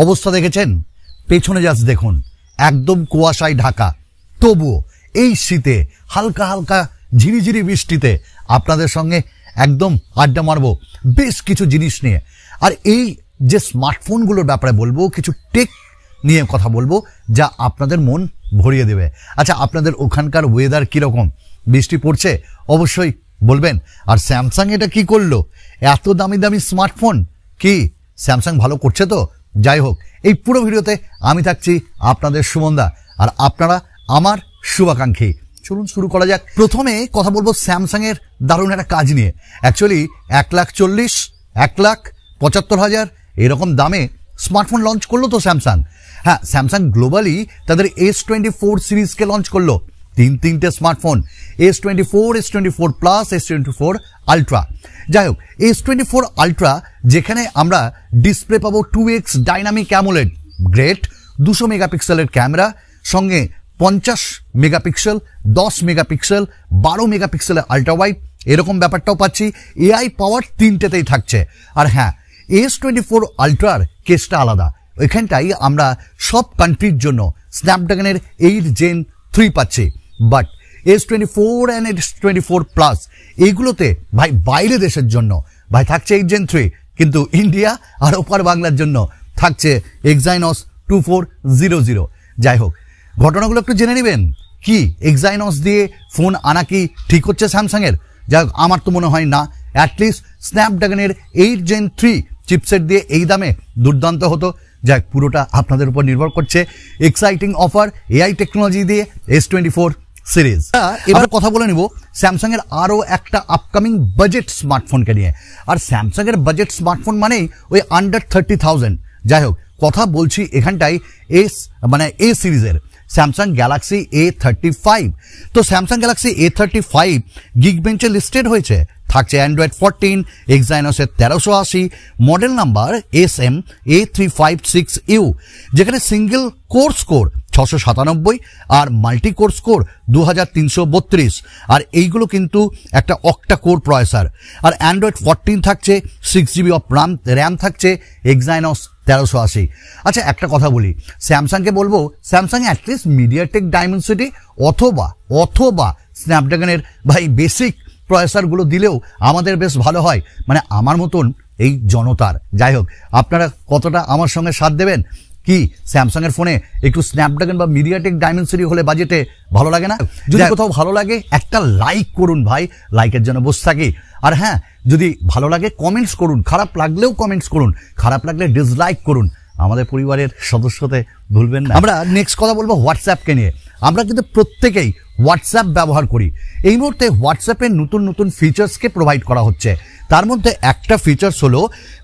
অবস্থা দেখেছেন? পেছনে জাস্ট দেখুন, একদম কুয়াশায় ঢাকা। তবুও এই শীতে হালকা হালকা ঝিরিঝিরি বৃষ্টিতে আপনাদের সঙ্গে একদম আড্ডা মারবো বেশ কিছু জিনিস নিয়ে। আর এই যে স্মার্টফোনগুলোর ব্যাপারে বলবো, কিছু টেক নিয়ে কথা বলবো যা আপনাদের মন ভরিয়ে দেবে। আচ্ছা, আপনাদের ওখানকার ওয়েদার কীরকম? বৃষ্টি পড়ছে? অবশ্যই বলবেন। আর স্যামসাং এটা কি করলো? এত দামি দামি স্মার্টফোন, কি স্যামসাং ভালো করছে তো? যাই হোক, এই পুরো ভিডিওতে আমি থাকছি আপনাদের সুমনদা, আর আপনারা আমার শুভাকাঙ্ক্ষী। চলুন শুরু করা যাক। প্রথমে কথা বলবো স্যামসাং এর দারুণ একটা কাজ নিয়ে। অ্যাকচুয়ালি 1,40,000, 1,75,000 এরকম দামে স্মার্টফোন লঞ্চ করলো তো স্যামসাং। হ্যাঁ, স্যামসাং গ্লোবালি তাদের S24 সিরিজকে লঞ্চ করলো। তিনটে smartphone, S24, S24 plus, S24 ultra. যাই হোক, S24 আলট্রা যেখানে আমরা ডিসপ্লে পাবো 2x ডাইনামিক অ্যামোলেড, গ্রেট 200 মেগাপিক্সেলের ক্যামেরা, সঙ্গে 50 মেগাপিক্সেল, 10 মেগাপিক্সেল, 12 মেগাপিক্সেলের আলট্রা ওয়াইড, এরকম ব্যাপারটাও পাচ্ছি। এআই পাওয়ার তিনটেতেই থাকছে। আর হ্যাঁ, S24 আলট্রার কেসটা আলাদা। ওইখানটাই আমরা সব কান্ট্রির জন্য স্ন্যাপড্রাগনের 8 Gen 3 পাচ্ছি। But S24 and S24 plus এইগুলোতে ভাই বাইরে দেশের জন্য ভাই থাকছে 8 Gen 3, কিন্তু ইন্ডিয়া আর ওপার বাংলার জন্য থাকছে Exynos 2400। যাই হোক, ঘটনাগুলো একটু জেনে নেবেন। কি Exynos দিয়ে ফোন আনা কি ঠিক হচ্ছে স্যামসাংয়ের? যাই হোক, আমার তো মনে হয় না। অ্যাটলিস্ট স্ন্যাপড্রাগনের 8 Gen 3 চিপসেট দিয়ে এই দামে দুর্দান্ত হতো। যাই হোক, পুরোটা আপনাদের উপর নির্ভর করছে। এক্সাইটিং অফার এআই টেকনোলজি দিয়ে S24 সিরিজ। এবার কথা বলে নিব স্যামসাং এর আরো একটা আপকামিং বাজেট স্মার্টফোনকে নিয়ে। আর স্যামসাং এর বাজেট স্মার্টফোন মানেই ওই আন্ডার 30,000। যাই হোক, কথা বলছি এখানটায় এ সিরিজের স্যামসাং গ্যালাক্সি A35। তো স্যামসাং গ্যালাক্সি A35 গিগবেঞ্চে লিস্টেড হয়েছে। থাকছে অ্যান্ড্রয়েড 14, এক্সাইনসের 1380, মডেল নাম্বার SM-A356U, যেখানে সিঙ্গেল কোর স্কোর 697 আর মাল্টি কোর স্কোর 2332। আর এইগুলো কিন্তু একটা অক্টা কোর প্রসেসর। আর অ্যান্ড্রয়েড 14 থাকছে, 6GB অফ র্যাম থাকছে, এক্সাইনস 1380। আচ্ছা, একটা কথা বলি, স্যামসাংকে বলবো স্যামসাং অ্যাটলিস্ট মিডিয়াটেক ডাইমেনসিটি অথবা স্ন্যাপড্রাগনের ভাই বেসিক প্রসেসরগুলো দিলেও আমাদের বেশ ভালো হয়, মানে আমার মতন এই জনতার। যাই হোক, আপনারা কতটা আমার সঙ্গে সাথ দেবেন? কি স্যামসাং এর ফোনে একটু স্ন্যাপড্রাগন বা মিডিয়াটেক ডাইমেনসিটি হলে বাজেটে ভালো লাগে না? যদি কোথাও ভালো লাগে একটা লাইক করুন ভাই, লাইকের জন্য বসে থাকি। আর হ্যাঁ, যদি ভালো লাগে কমেন্টস করুন, খারাপ লাগলেও কমেন্টস করুন, খারাপ লাগলে ডিসলাইক করুন। আমাদের পরিবারের সদস্যতে ভুলবেন না। আমরা নেক্সট কথা বলবো হোয়াটসঅ্যাপকে নিয়ে। আমরা কিন্তু প্রত্যেকেই হোয়াটসঅ্যাপ ব্যবহার করি। এই মুহূর্তে হোয়াটসঅ্যাপের নতুন ফিচার্সকে প্রোভাইড করা হচ্ছে। তার মধ্যে একটা ফিচার্স হলো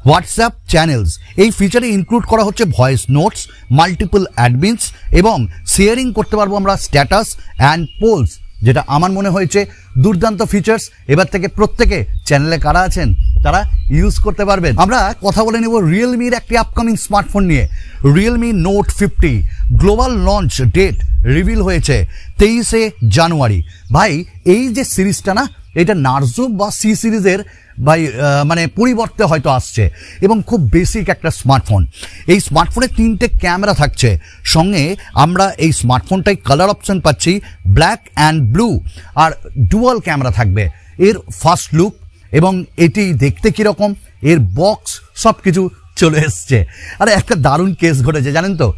হোয়াটসঅ্যাপ চ্যানেলস। এই ফিচারে ইনক্লুড করা হচ্ছে ভয়েস নোটস, মাল্টিপল অ্যাডমিনস এবং শেয়ারিং করতে পারবো আমরা স্ট্যাটাস অ্যান্ড পোলস, যেটা আমার মনে হয়েছে দুর্দান্ত ফিচার্স। এবার থেকে প্রত্যেকে চ্যানেলে কারা আছেন তারা ইউজ করতে পারবেন। আমরা কথা বলে নেব রিয়েলমির একটি আপকামিং স্মার্টফোন নিয়ে। Realme Note 50 global launch date reveal হয়েছে 23শে জানুয়ারি। ভাই, এই যে সিরিজটা না, এটা নার্জো বা সি সিরিজের ভাই পরিবর্তে হয়তো আসছে, এবং খুব বেসিক একটা স্মার্টফোন। এই স্মার্টফোনে 3টে ক্যামেরা থাকছে। সঙ্গে আমরা এই স্মার্টফোনটাই কালার অপশন পাচ্ছি ব্ল্যাক অ্যান্ড ব্লু, আর ডুয়াল ক্যামেরা থাকবে। এর ফার্স্ট লুক এবং এটি দেখতে কীরকম, এর বক্স সব কিছু চলে এসছে। আরে একটা দারুণ কেস ঘটেছে জানেন তো,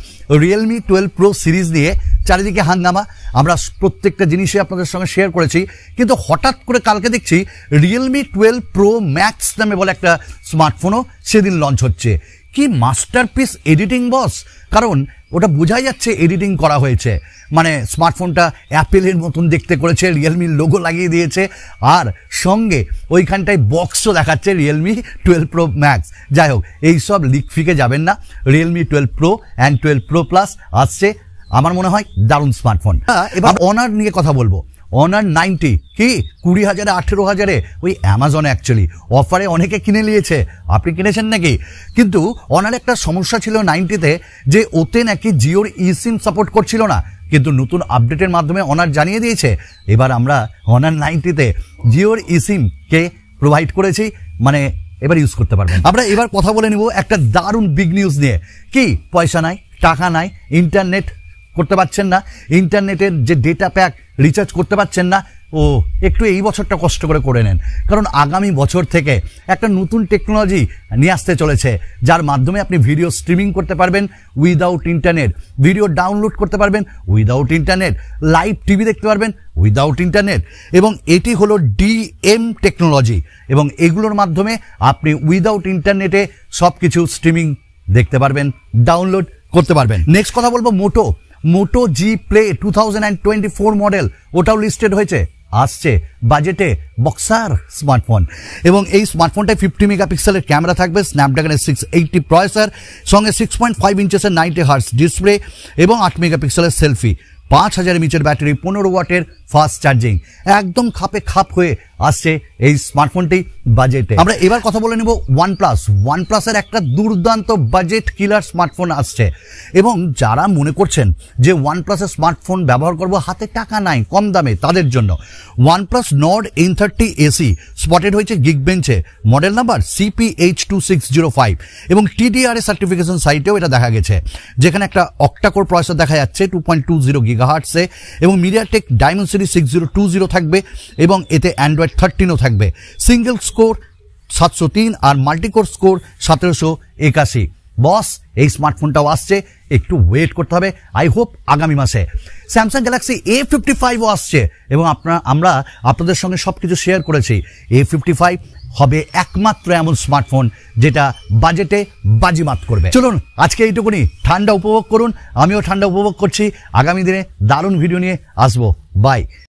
রিয়েলমি 12 প্রো সিরিজ নিয়ে চারিদিকে হাঙ্গামা। আমরা প্রত্যেকটা জিনিসই আপনাদের সঙ্গে শেয়ার করেছি, কিন্তু হঠাৎ করে কালকে দেখছি রিয়েলমি 12 প্রো ম্যাক্স নামে বলে একটা স্মার্টফোনও সেদিন লঞ্চ হচ্ছে। কি মাস্টারপিস এডিটিং বস! কারণ ওটা বোঝাই যাচ্ছে এডিটিং করা হয়েছে। মানে স্মার্টফোনটা অ্যাপেলের মতন দেখতে করেছে, রিয়েলমির লোগো লাগিয়ে দিয়েছে, আর সঙ্গে ওইখানটায় বক্সও দেখাচ্ছে রিয়েলমি 12 প্রো ম্যাক্স। যাই হোক, এইসব লিক ফিকে যাবেন না। Realme 12 pro and 12 pro plus আসছে, আমার মনে হয় দারুণ স্মার্টফোন। এবার অনার নিয়ে কথা বলবো। অনার 90 কি 20,000 18,000 ওই অ্যামাজনে অ্যাকচুয়ালি অফারে অনেকে কিনে নিয়েছে। আপনি কিনেছেন নাকি? কিন্তু অনার একটা সমস্যা ছিল 90তে, যে ওতে নাকি জিওর ইসিম সাপোর্ট করছিল না। কিন্তু নতুন আপডেটের মাধ্যমে অনার জানিয়ে দিয়েছে এবার আমরা অনার 90তে জিওর ইসিমকে প্রোভাইড করেছি। মানে এবার ইউজ করতে পারবেন। আমরা এবার কথা বলে নিব একটা দারুণ বিগ নিউজ নিয়ে। কি, পয়সা নাই, টাকা নাই, ইন্টারনেট করতে পারছেন না, ইন্টারনেটের যে ডেটা প্যাক রিচার্জ করতে পারছেন না, একটু এই বছরটা কষ্ট করে নেন, কারণ আগামী বছর থেকে একটা নতুন টেকনোলজি নিয়ে আসতে চলেছে, যার মাধ্যমে আপনি ভিডিও স্ট্রিমিং করতে পারবেন উইদাউট ইন্টারনেট, ভিডিও ডাউনলোড করতে পারবেন উইদাউট ইন্টারনেট, লাইভ টিভি দেখতে পারবেন উইদাউট ইন্টারনেট, এবং এটি হলো ডিএম টেকনোলজি, এবং এগুলোর মাধ্যমে আপনি উইদাউট ইন্টারনেটে সব কিছু স্ট্রিমিং দেখতে পারবেন, ডাউনলোড করতে পারবেন। নেক্সট কথা বলবো মোটো জি প্লে 2024 মডেল, ওটাও লিস্টেড হয়েছে, আসছে বাজেটে বক্সার স্মার্টফোন, এবং এই স্মার্টফোনটায় 50 মেগাপিক্সেলের ক্যামেরা থাকবে, স্ন্যাপড্রাগনের 680 প্রসেসর, সঙ্গে 6.5 ইঞ্চেসের 90 হার্টজ ডিসপ্লে এবং 8 মেগাপিক্সেলের সেলফি, 5000 mAh ব্যাটারি, 15 ওয়াটের ফাস্ট চার্জিং, একদম খাপে খাপ হয়ে আসছে এই স্মার্টফোনটি বাজেটে। আমরা এবার কথা বলে নেব ওয়ানপ্লাসের একটা দুর্দান্ত বাজেট কিলার স্মার্টফোন আসছে, এবং যারা মনে করছেন যে ওয়ানপ্লাসের স্মার্টফোন ব্যবহার করব, হাতে টাকা নাই, কম দামে, তাদের জন্য OnePlus Nord N30 AC spotted হয়েছে গিগবেঞ্চে, মডেল নাম্বার CPH2605, এবং TDRA সার্টিফিকেশন সাইটেও এটা দেখা গেছে, যেখানে একটা অক্টাকোর প্রসেসর দেখা যাচ্ছে 2.20 GHz, এবং মিডিয়াটেক ডায়মন্ডসিটি 6020 থাকবে, এবং এতে অ্যান্ড্রয়েড 13ও থাকবে, সিঙ্গেল স্কোর 703 আর মাল্টিকোর স্কোর 1781। বস, এই স্মার্টফোনটাও আসছে, একটু ওয়েট করতে হবে, আই হোপ আগামী মাসে। স্যামসাং গ্যালাক্সি A55ও আসছে, এবং আমরা আপনাদের সঙ্গে সবকিছু শেয়ার করেছি। A55 হবে একমাত্র এমন স্মার্টফোন যেটা বাজেটে বাজিমাত করবে। চলুন আজকে এইটুকুনি, ঠান্ডা উপভোগ করুন, আমিও ঠান্ডা উপভোগ করছি, আগামী দিনে দারুণ ভিডিও নিয়ে আসবো, বাই।